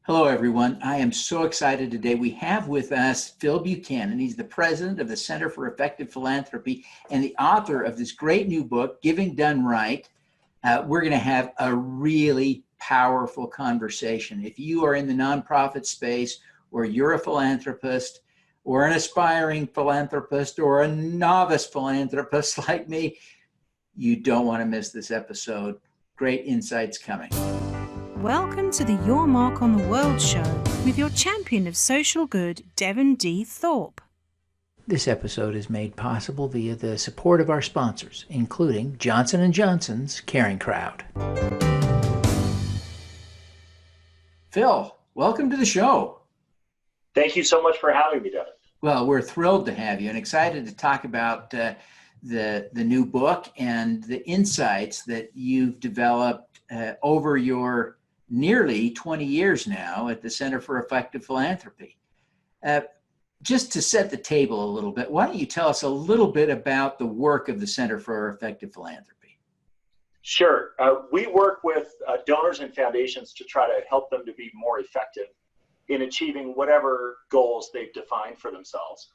Hello, everyone. I am so excited today. We have with us Phil Buchanan. He's the president of the Center for Effective Philanthropy and the author of this great new book, Giving Done Right. We're going to have a really powerful conversation. If you are in the nonprofit space, or you're a philanthropist, or an aspiring philanthropist, or a novice philanthropist like me, you don't want to miss this episode. Great insights coming. Welcome to the Your Mark on the World show with your champion of social good, Devin D. Thorpe. This episode is made possible via the support of our sponsors, including Johnson & Johnson's Caring Crowd. Phil, welcome to the show. Thank you so much for having me, Devin. Well, we're thrilled to have you and excited to talk about the new book and the insights that you've developed over your nearly 20 years now at the Center for Effective Philanthropy. Just to set the table a little bit, why don't you tell us a little bit about the work of the Center for Effective Philanthropy? Sure. We work with donors and foundations to try to help them to be more effective in achieving whatever goals they've defined for themselves.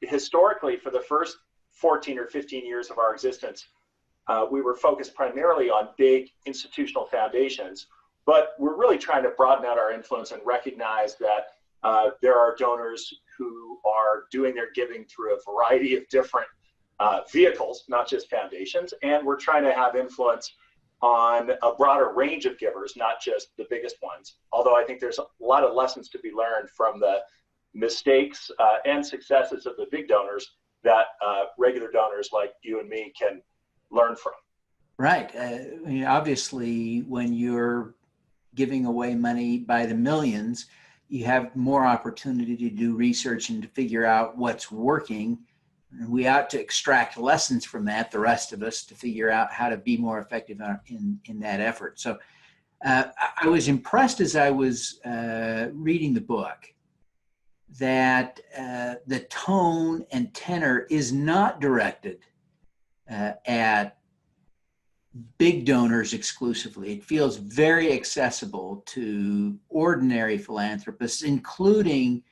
Historically, for the first 14 or 15 years of our existence, we were focused primarily on big institutional foundations, but we're really trying to broaden out our influence and recognize that there are donors who are doing their giving through a variety of different vehicles, not just foundations, and we're trying to have influence on a broader range of givers, not just the biggest ones. Although I think there's a lot of lessons to be learned from the mistakes and successes of the big donors that regular donors like you and me can learn from. Right. Obviously, when you're giving away money by the millions, you have more opportunity to do research and to figure out what's working. And we ought to extract lessons from that, the rest of us, to figure out how to be more effective in that effort. So I was impressed as I was reading the book that the tone and tenor is not directed at big donors exclusively. It feels very accessible to ordinary philanthropists, including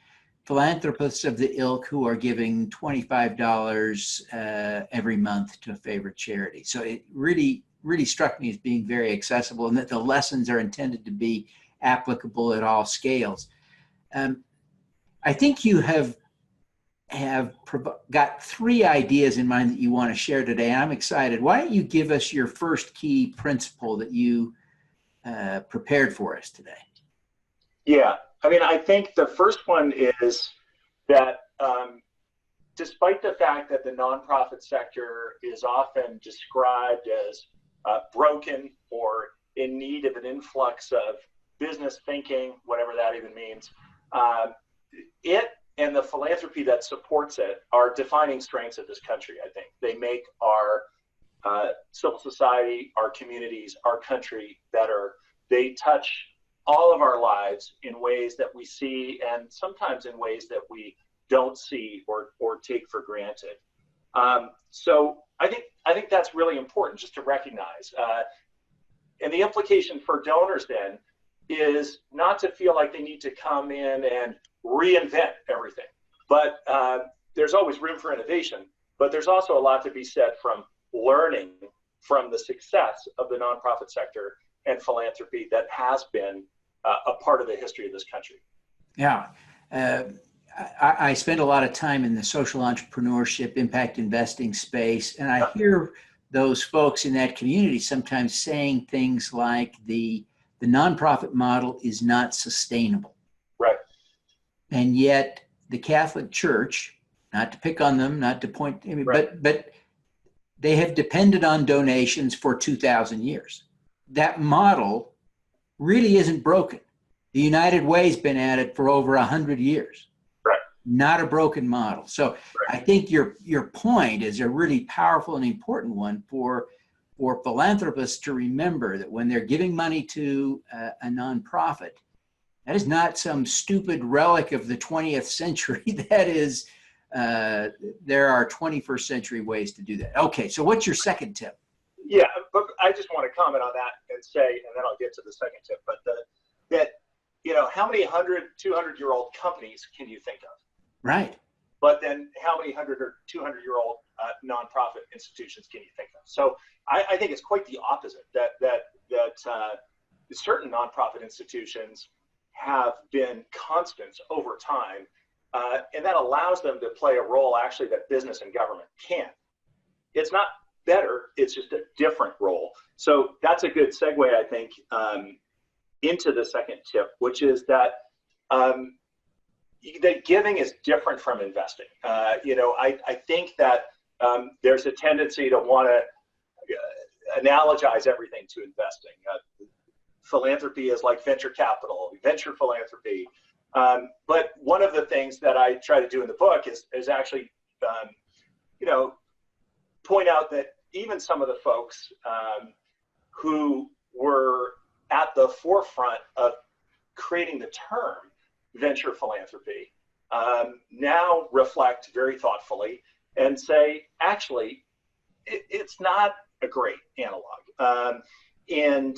philanthropists of the ilk who are giving $25 every month to a favorite charity. So it really struck me as being very accessible, and that the lessons are intended to be applicable at all scales. I think you have got three ideas in mind that you want to share today, and I'm excited. Why don't you give us your first key principle that you prepared for us today? Yeah, I think the first one is that despite the fact that the nonprofit sector is often described as broken or in need of an influx of business thinking, whatever that even means, it and the philanthropy that supports it are defining strengths of this country, I think. They make our civil society, our communities, our country better. They touch all of our lives in ways that we see, and sometimes in ways that we don't see or take for granted. So I think that's really important just to recognize. And the implication for donors then is not to feel like they need to come in and reinvent everything. But there's always room for innovation, but there's also a lot to be said from learning from the success of the nonprofit sector and philanthropy that has been a part of the history of this country. Yeah. I spend a lot of time in the social entrepreneurship, impact investing space, and I hear those folks in that community sometimes saying things like the nonprofit model is not sustainable. Right. And yet the Catholic Church, not to pick on them, not to point, right, but they have depended on donations for 2,000 years. That model really isn't broken. The United Way's been at it for over 100 years. Right. Not a broken model. So right. I think your point is a really powerful and important one for philanthropists to remember, that when they're giving money to a nonprofit, that is not some stupid relic of the 20th century. That is, there are 21st century ways to do that. Okay, so what's your second tip? Yeah, but I just want to comment on that and say, and then I'll get to the second tip, but that how many 200-year-old companies can you think of? Right. But then how many 100 or 200-year-old nonprofit institutions can you think of? So I think it's quite the opposite, that certain nonprofit institutions have been constants over time, and that allows them to play a role actually that business and government can't. It's not better, it's just a different role. So that's a good segue, I think, into the second tip, which is that giving is different from investing. I think that there's a tendency to want to analogize everything to investing. Philanthropy is like venture capital, venture philanthropy. But one of the things that I try to do in the book is actually, point out that even some of the folks who were at the forefront of creating the term venture philanthropy now reflect very thoughtfully and say, actually, it's not a great analog. And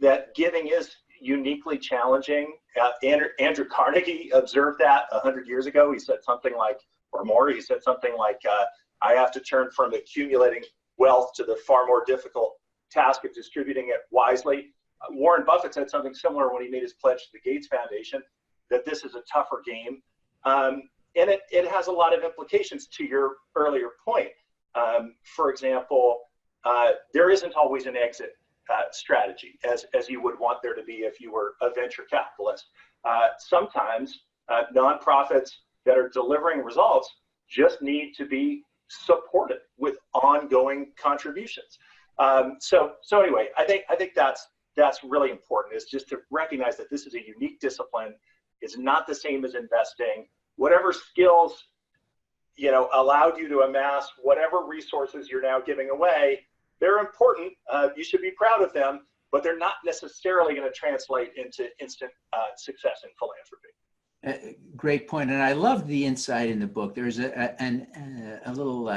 that giving is uniquely challenging. Andrew Carnegie observed that 100 years ago. He said something like, or more, he said something like, I have to turn from accumulating wealth to the far more difficult task of distributing it wisely. Warren Buffett said something similar when he made his pledge to the Gates Foundation, that this is a tougher game. And it has a lot of implications to your earlier point. For example, there isn't always an exit strategy as you would want there to be if you were a venture capitalist. Sometimes nonprofits that are delivering results just need to be supported with ongoing contributions. So anyway, I think that's really important, is just to recognize that this is a unique discipline. It's not the same as investing. Whatever skills, allowed you to amass, whatever resources you're now giving away, they're important. You should be proud of them, but they're not necessarily going to translate into instant success in philanthropy. Great point. And I love the insight in the book. There's a little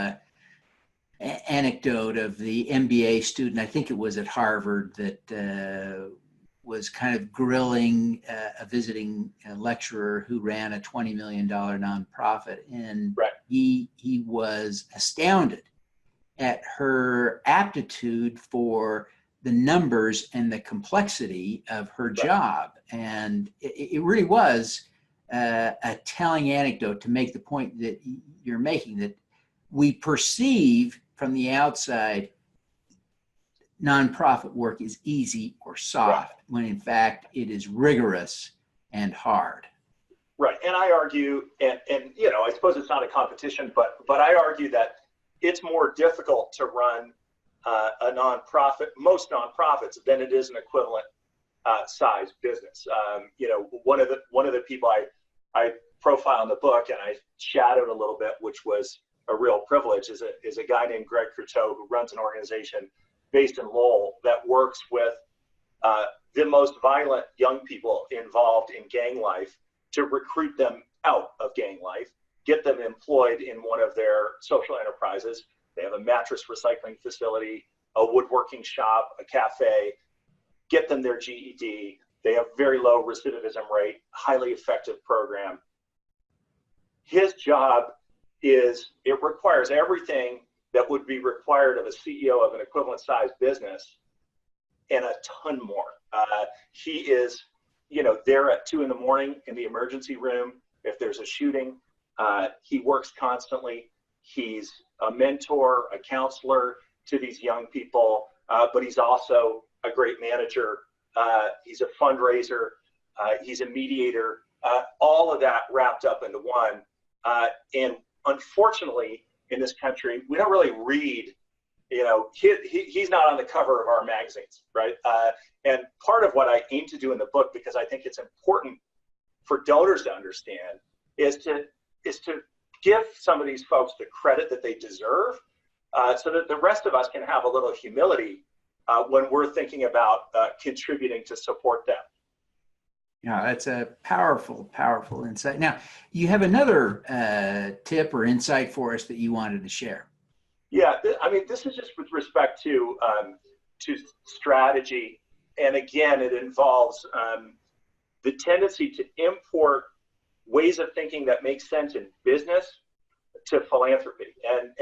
anecdote of the MBA student, I think it was at Harvard, that was kind of grilling a visiting lecturer who ran a $20 million nonprofit. And right. he was astounded at her aptitude for the numbers and the complexity of her right. job. And it really was a telling anecdote to make the point that you're making, that we perceive from the outside nonprofit work is easy or soft, right, when in fact it is rigorous and hard. Right. And I argue, and I suppose it's not a competition, but I argue that it's more difficult to run a nonprofit, most nonprofits, than it is an equivalent size business. One of the people I profile in the book, and I shadowed a little bit, which was a real privilege, is a guy named Greg Croteau, who runs an organization based in Lowell that works with the most violent young people involved in gang life to recruit them out of gang life, get them employed in one of their social enterprises. They have a mattress recycling facility, a woodworking shop, a cafe, get them their GED. They have very low recidivism rate, highly effective program. His job is, it requires everything that would be required of a CEO of an equivalent size business and a ton more. He is, there at 2 a.m. in the emergency room if there's a shooting. He works constantly. He's a mentor, a counselor to these young people, but he's also a great manager. He's a fundraiser. He's a mediator. All of that wrapped up into one. And unfortunately, in this country, we don't really read, he's not on the cover of our magazines, right? And part of what I aim to do in the book, because I think it's important for donors to understand, is to give some of these folks the credit that they deserve, so that the rest of us can have a little humility when we're thinking about contributing to support them. Yeah, that's a powerful, powerful insight. Now, you have another tip or insight for us that you wanted to share. Yeah, this is just with respect to strategy, and again, it involves the tendency to import ways of thinking that make sense in business to philanthropy.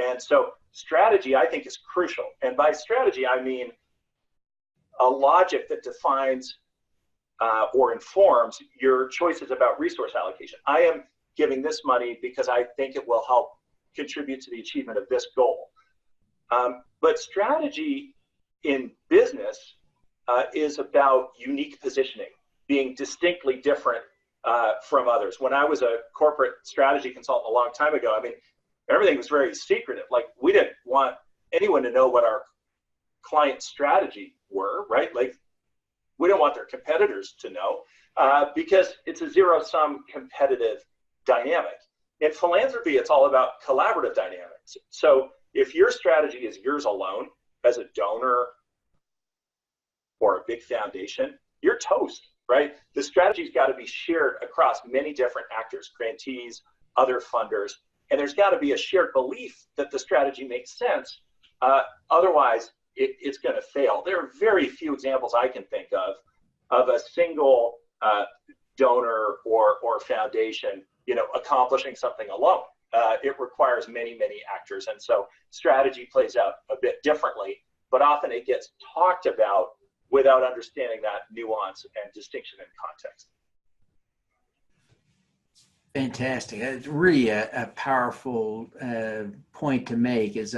And so strategy, I think, is crucial. And by strategy, I mean a logic that defines or informs your choices about resource allocation. I am giving this money because I think it will help contribute to the achievement of this goal. But strategy in business is about unique positioning, being distinctly different from others. When I was a corporate strategy consultant a long time ago, I mean, everything was very secretive. Like, we didn't want anyone to know what our client strategy were, right? Like, we don't want their competitors to know because it's a zero-sum competitive dynamic. In philanthropy, it's all about collaborative dynamics. So if your strategy is yours alone as a donor or a big foundation, you're toast, right? The strategy's got to be shared across many different actors, grantees, other funders, and there's got to be a shared belief that the strategy makes sense. Otherwise, it's going to fail. There are very few examples I can think of a single donor or foundation, accomplishing something alone. It requires many, many actors, and so strategy plays out a bit differently, but often it gets talked about without understanding that nuance and distinction in context. Fantastic. It's really a powerful point to make, as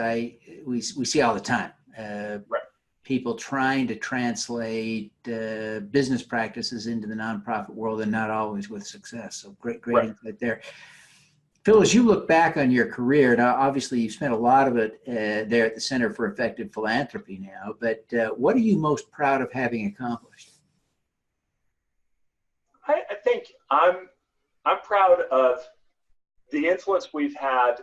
we see all the time. Right. People trying to translate business practices into the nonprofit world, and not always with success. So great Right. insight there. Phil, as you look back on your career, now obviously you've spent a lot of it there at the Center for Effective Philanthropy now, but what are you most proud of having accomplished? I think I'm proud of the influence we've had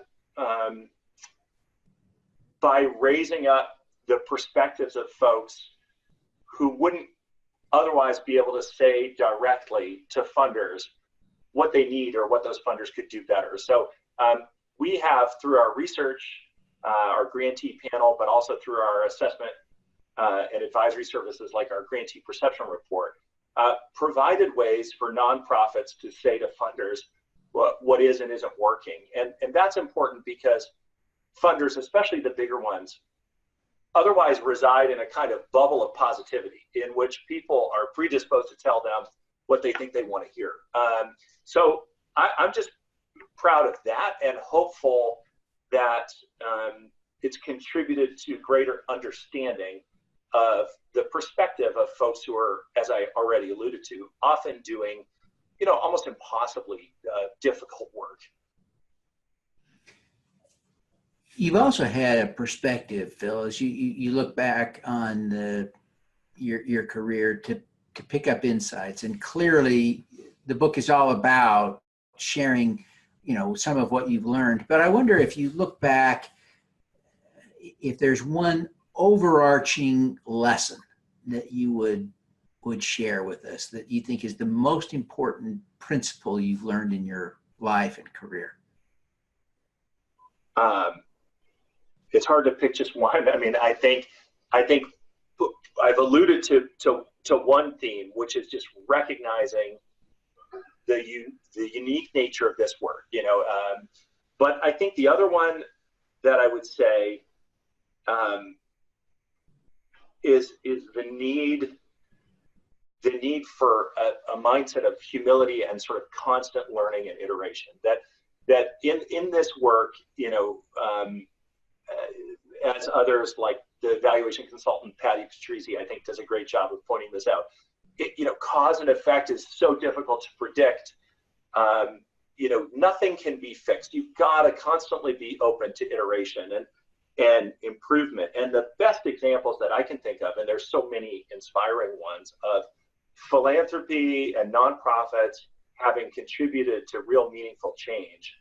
by raising up the perspectives of folks who wouldn't otherwise be able to say directly to funders what they need or what those funders could do better. So we have, through our research, our grantee panel, but also through our assessment and advisory services like our grantee perception report, provided ways for nonprofits to say to funders what is and isn't working. And that's important because funders, especially the bigger ones, otherwise reside in a kind of bubble of positivity in which people are predisposed to tell them what they think they want to hear. So I'm just proud of that and hopeful that it's contributed to greater understanding of the perspective of folks who are, as I already alluded to, often doing, almost impossibly difficult work. You've also had a perspective, Phil, as you look back on your career to pick up insights, and clearly the book is all about sharing, some of what you've learned. But I wonder if you look back, if there's one overarching lesson that you would share with us that you think is the most important principle you've learned in your life and career. It's hard to pick just one. I mean, I think I've alluded to one theme, which is just recognizing the unique nature of this work, but I think the other one that I would say is the need for a mindset of humility and sort of constant learning and iteration. That in this work, as others like the evaluation consultant Patty Patrizi, I think, does a great job of pointing this out. Cause and effect is so difficult to predict. Nothing can be fixed. You've got to constantly be open to iteration and improvement. And the best examples that I can think of, and there's so many inspiring ones, of philanthropy and nonprofits having contributed to real meaningful change,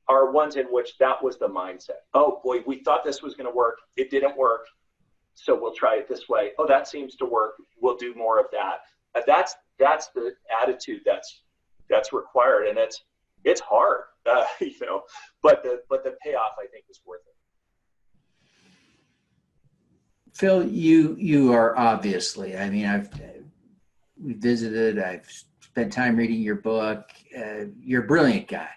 are ones in which that was the mindset. Oh boy, we thought this was going to work. It didn't work. So we'll try it this way. Oh, that seems to work. We'll do more of that. That's the attitude that's required, and it's hard, but the payoff, I think, is worth it. Phil, you are obviously, I mean, we visited, I've spent time reading your book. You're a brilliant guy.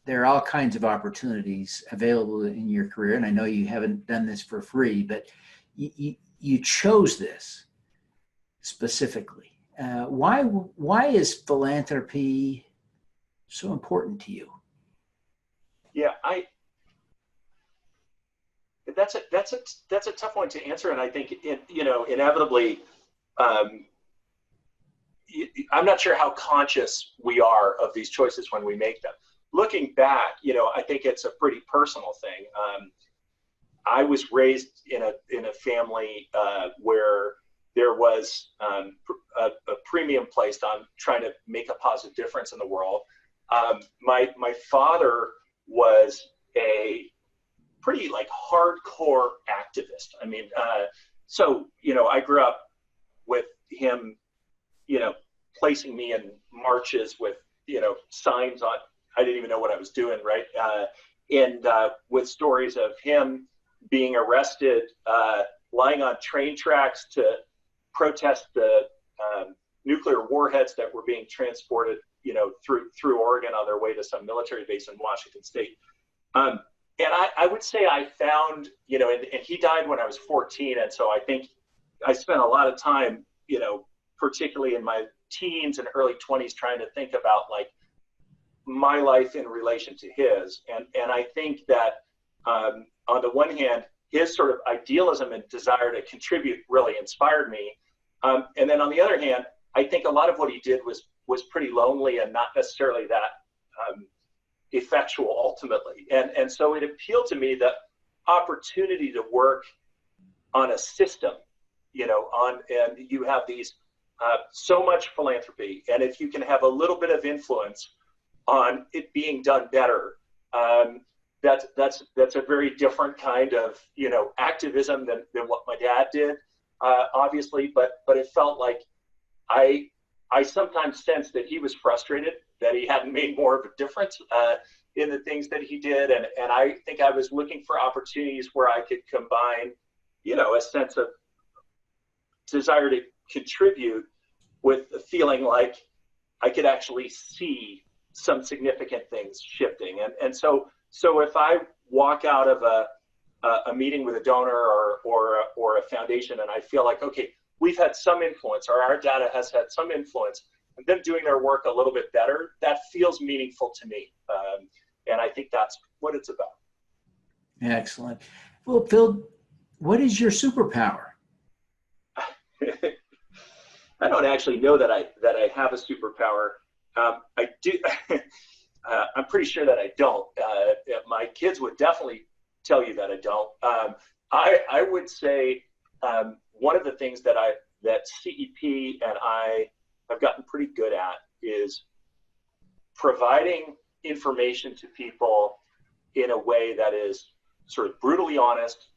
There are all kinds of opportunities available in your career, and I know you haven't done this for free, but you chose this specifically. Why is philanthropy so important to you? Yeah, that's a tough one to answer, and I think inevitably, I'm not sure how conscious we are of these choices when we make them. Looking back, I think it's a pretty personal thing. I was raised in a family where there was a premium placed on trying to make a positive difference in the world. My father was a pretty hardcore activist. I mean, I grew up with him, placing me in marches with, signs on, I didn't even know what I was doing, right? And with stories of him being arrested, lying on train tracks to protest the nuclear warheads that were being transported, through Oregon on their way to some military base in Washington State. And I would say I found, and he died when I was 14. And so I think I spent a lot of time, particularly in my teens and early 20s, trying to think about my life in relation to his. And I think that on the one hand, his sort of idealism and desire to contribute really inspired me. And then on the other hand, I think a lot of what he did was pretty lonely and not necessarily that effectual ultimately. And so it appealed to me, the opportunity to work on a system, and you have these so much philanthropy, and if you can have a little bit of influence on it being done better, that's a very different kind of activism than what my dad did, obviously. But it felt like I sometimes sensed that he was frustrated that he hadn't made more of a difference in the things that he did, and I think I was looking for opportunities where I could combine a sense of desire to contribute with the feeling like I could actually see some significant things shifting. And so if I walk out of a meeting with a donor or a foundation and I feel like, okay, we've had some influence, or our data has had some influence, and them doing their work a little bit better, that feels meaningful to me. And I think that's what it's about. Excellent. Well, Phil, what is your superpower? I don't actually know that I have a superpower. I do. I'm pretty sure that I don't. My kids would definitely tell you that I don't. I would say one of the things that CEP and I have gotten pretty good at is providing information to people in a way that is sort of brutally honest,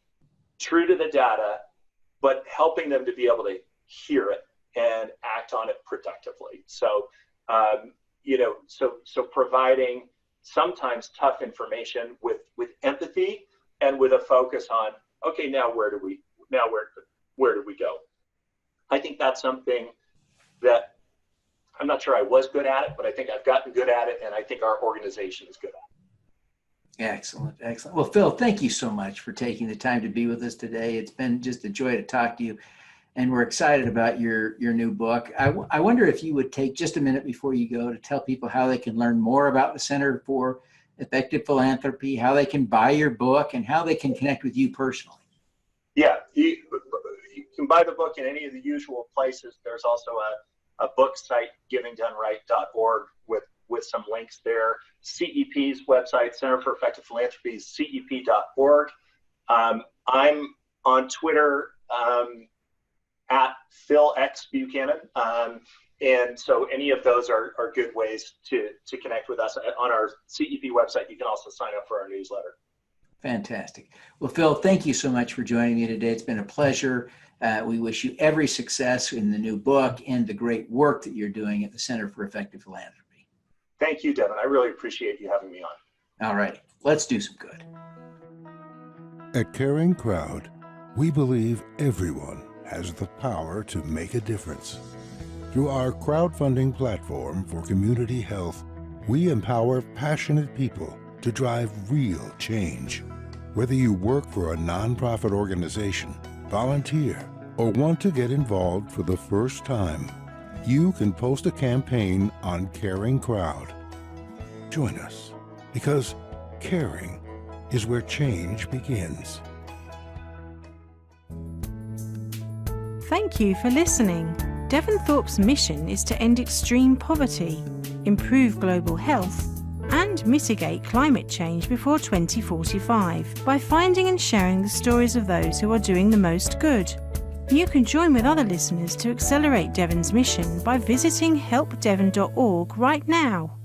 true to the data, but helping them to be able to hear it and act on it productively. So, so providing sometimes tough information with empathy and with a focus on, okay, now where do we go? I think that's something that I'm not sure I was good at it, but I think I've gotten good at it, and I think our organization is good at it. Excellent, excellent. Well, Phil, thank you so much for taking the time to be with us today. It's been just a joy to talk to you, and we're excited about your new book. I wonder if you would take just a minute before you go to tell people how they can learn more about the Center for Effective Philanthropy, how they can buy your book, and how they can connect with you personally. Yeah, you can buy the book in any of the usual places. There's also a book site, givingdoneright.org, with some links there. CEP's website, Center for Effective Philanthropy, is cep.org. I'm on Twitter at PhilXBuchanan. And so any of those are good ways to connect with us. On our CEP website, you can also sign up for our newsletter. Fantastic. Well, Phil, thank you so much for joining me today. It's been a pleasure. We wish you every success in the new book and the great work that you're doing at the Center for Effective Philanthropy. Thank you, Devin. I really appreciate you having me on. All right, let's do some good. At Caring Crowd, we believe everyone has the power to make a difference. Through our crowdfunding platform for community health, we empower passionate people to drive real change. Whether you work for a nonprofit organization, volunteer, or want to get involved for the first time, you can post a campaign on Caring Crowd. Join us, because caring is where change begins. Thank you for listening. Devin Thorpe's mission is to end extreme poverty, improve global health, and mitigate climate change before 2045 by finding and sharing the stories of those who are doing the most good. You can join with other listeners to accelerate Devin's mission by visiting helpdevin.org right now.